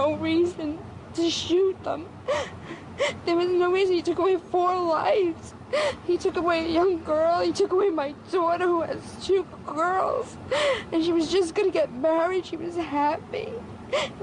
no reason to shoot them. There was no reason. He took away 4 lives. He took away a young girl. He took away my daughter who has 2 girls. And she was just going to get married. She was happy.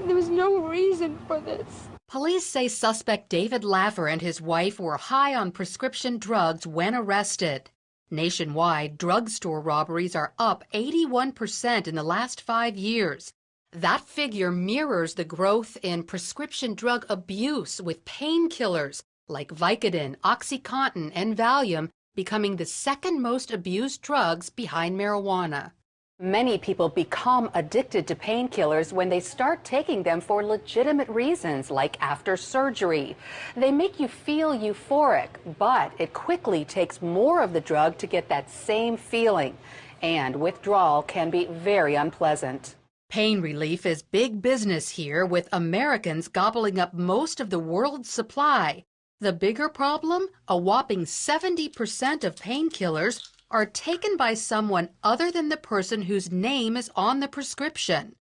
There was no reason for this. Police say suspect David Laffer and his wife were high on prescription drugs when arrested. Nationwide, drugstore robberies are up 81% in the last 5 years. That figure mirrors the growth in prescription drug abuse, with painkillers like Vicodin, OxyContin, and Valium becoming the second most abused drugs behind marijuana. Many people become addicted to painkillers when they start taking them for legitimate reasons, like after surgery. They make you feel euphoric, but it quickly takes more of the drug to get that same feeling, and withdrawal can be very unpleasant. Pain relief is big business here, with Americans gobbling up most of the world's supply. The bigger problem? A whopping 70% of painkillers are taken by someone other than the person whose name is on the prescription.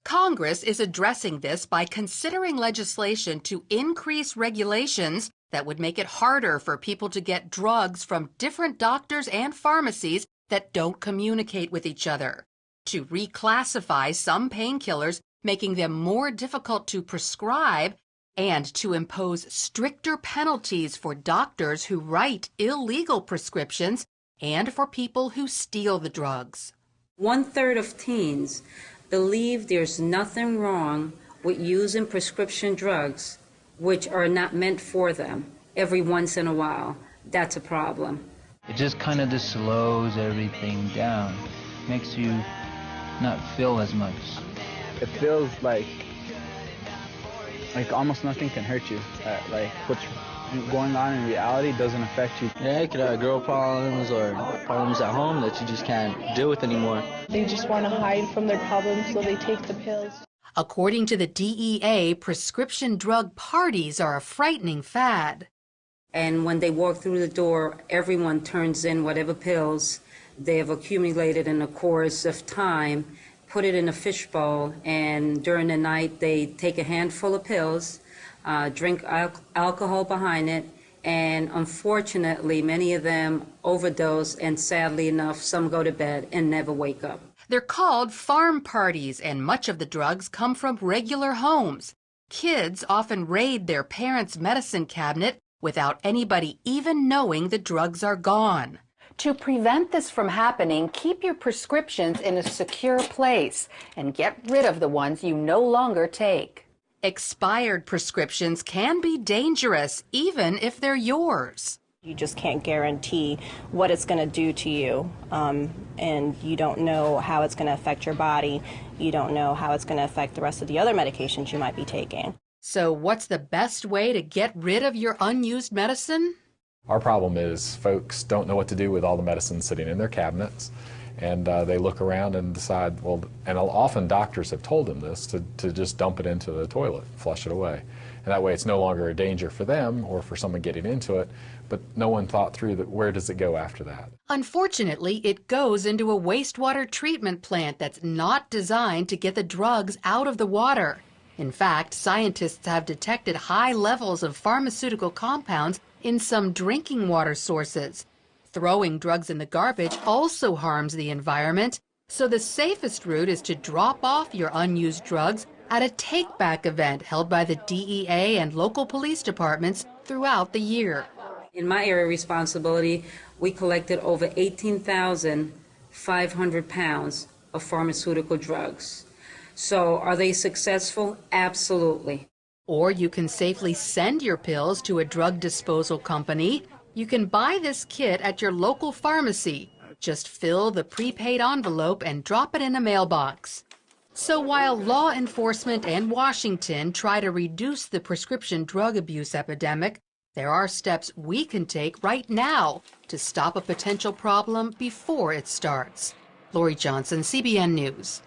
Congress is addressing this by considering legislation to increase regulations that would make it harder for people to get drugs from different doctors and pharmacies that don't communicate with each other, to reclassify some painkillers, making them more difficult to prescribe, and to impose stricter penalties for doctors who write illegal prescriptions and for people who steal the drugs. 1/3 of teens believe there's nothing wrong with using prescription drugs which are not meant for them every once in a while. That's a problem. It just kind of just slows everything down, makes you not feel as much. It feels like almost nothing can hurt you. Like what's going on in reality doesn't affect you. Yeah, you could have girl problems or problems at home that you just can't deal with anymore. They just want to hide from their problems, so they take the pills. According to the DEA, prescription drug parties are a frightening fad. And when they walk through the door, everyone turns in whatever pills they have accumulated in the course of time, put it in a fishbowl, and during the night they take a handful of pills, drink alcohol behind it, and unfortunately many of them overdose, and sadly enough some go to bed and never wake up. They're called farm parties, and much of the drugs come from regular homes. Kids often raid their parents' medicine cabinet without anybody even knowing the drugs are gone. To prevent this from happening, keep your prescriptions in a secure place and get rid of the ones you no longer take. Expired prescriptions can be dangerous, even if they're yours. You just can't guarantee what it's going to do to you, and you don't know how it's going to affect your body. You don't know how it's going to affect the rest of the other medications you might be taking. So what's the best way to get rid of your unused medicine? Our problem is folks don't know what to do with all the medicine sitting in their cabinets, and they look around and decide, well, and often doctors have told them this, to just dump it into the toilet, flush it away. And that way it's no longer a danger for them or for someone getting into it, but no one thought through that where does it go after that. Unfortunately, it goes into a wastewater treatment plant that's not designed to get the drugs out of the water. In fact, scientists have detected high levels of pharmaceutical compounds in some drinking water sources. Throwing drugs in the garbage also harms the environment, so the safest route is to drop off your unused drugs at a take-back event held by the DEA and local police departments throughout the year. In my area of responsibility, we collected over 18,500 pounds of pharmaceutical drugs. So are they successful? Absolutely. Or you can safely send your pills to a drug disposal company. You can buy this kit at your local pharmacy. Just fill the prepaid envelope and drop it in a mailbox. So while law enforcement and Washington try to reduce the prescription drug abuse epidemic, there are steps we can take right now to stop a potential problem before it starts. Lori Johnson, CBN News.